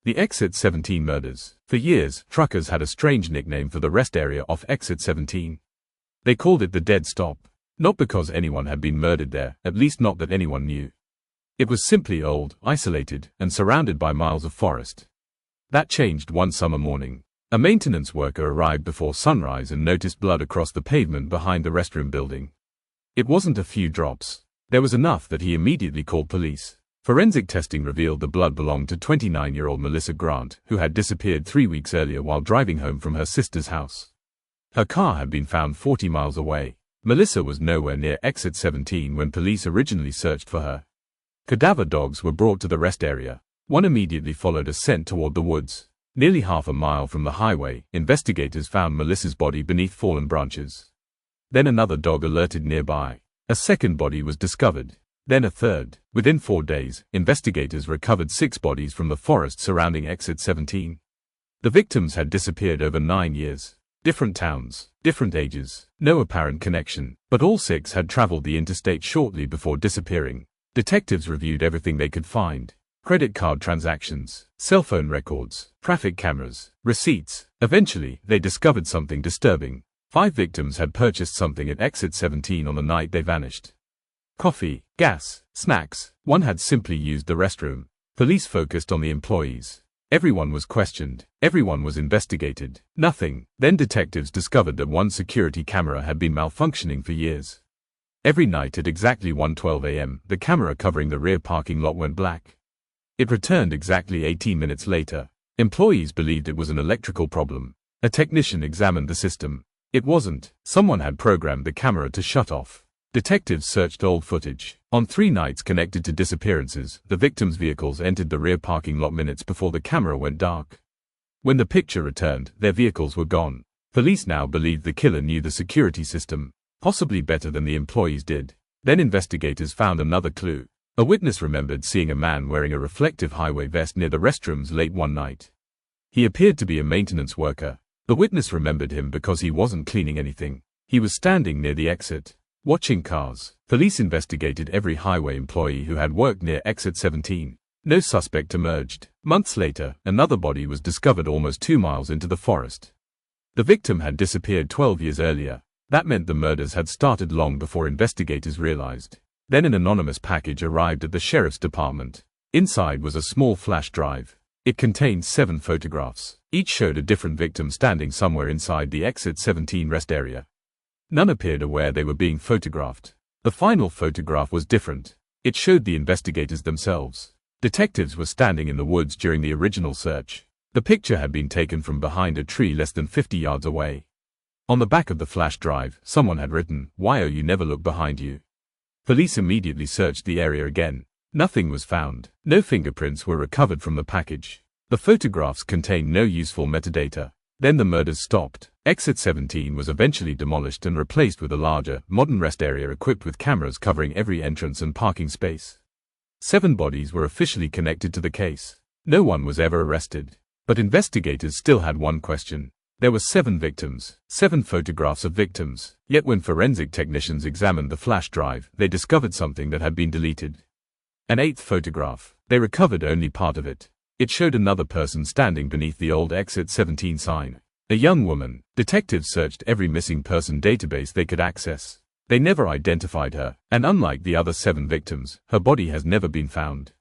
The Exit 17 murders. For years, truckers had a strange nickname for the rest area off Exit 17. They called it the Dead Stop. Not because anyone had been murdered there, at least not that anyone knew. It was simply old, isolated, and surrounded by miles of forest. That changed one summer morning. A maintenance worker arrived before sunrise and noticed blood across the pavement behind the restroom building. It wasn't a few drops. There was enough that he immediately called police. Forensic testing revealed the blood belonged to 29-year-old Melissa Grant, who had disappeared 3 weeks earlier while driving home from her sister's house. Her car had been found 40 miles away. Melissa was nowhere near Exit 17 when police originally searched for her. Cadaver dogs were brought to the rest area. One immediately followed a scent toward the woods. Nearly half a mile from the highway, investigators found Melissa's body beneath fallen branches. Then another dog alerted nearby. A second body was discovered. Then a third. Within 4 days, investigators recovered 6 bodies from the forest surrounding Exit 17. The victims had disappeared over 9 years. Different towns, different ages, no apparent connection, but all 6 had traveled the interstate shortly before disappearing. Detectives reviewed everything they could find. Credit card transactions, cell phone records, traffic cameras, receipts. Eventually, they discovered something disturbing. 5 victims had purchased something at Exit 17 on the night they vanished. Coffee, gas, snacks. One had simply used the restroom. Police focused on the employees. Everyone was questioned. Everyone was investigated. Nothing. Then detectives discovered that one security camera had been malfunctioning for years. Every night at exactly 1:12 a.m., the camera covering the rear parking lot went black. It returned exactly 18 minutes later. Employees believed it was an electrical problem. A technician examined the system. It wasn't. Someone had programmed the camera to shut off. Detectives searched old footage. On 3 nights connected to disappearances, the victims' vehicles entered the rear parking lot minutes before the camera went dark. When the picture returned, their vehicles were gone. Police now believed the killer knew the security system, possibly better than the employees did. Then investigators found another clue. A witness remembered seeing a man wearing a reflective highway vest near the restrooms late one night. He appeared to be a maintenance worker. The witness remembered him because he wasn't cleaning anything. He was standing near the exit, watching cars. Police investigated every highway employee who had worked near Exit 17. No suspect emerged. Months later, another body was discovered almost 2 miles into the forest. The victim had disappeared 12 years earlier. That meant the murders had started long before investigators realized. Then an anonymous package arrived at the sheriff's department. Inside was a small flash drive. It contained 7 photographs. Each showed a different victim standing somewhere inside the Exit 17 rest area. None appeared aware they were being photographed. The final photograph was different. It showed the investigators themselves. Detectives were standing in the woods during the original search. The picture had been taken from behind a tree less than 50 yards away. On the back of the flash drive, someone had written, "Why you never look behind you." Police immediately searched the area again. Nothing was found. No fingerprints were recovered from the package. The photographs contained no useful metadata. Then the murders stopped. Exit 17 was eventually demolished and replaced with a larger, modern rest area equipped with cameras covering every entrance and parking space. 7 bodies were officially connected to the case. No one was ever arrested. But investigators still had one question. There were 7 victims, 7 photographs of victims. Yet when forensic technicians examined the flash drive, they discovered something that had been deleted. An 8th photograph. They recovered only part of it. It showed another person standing beneath the old Exit 17 sign. A young woman. Detectives searched every missing person database they could access. They never identified her, and unlike the other 7 victims, her body has never been found.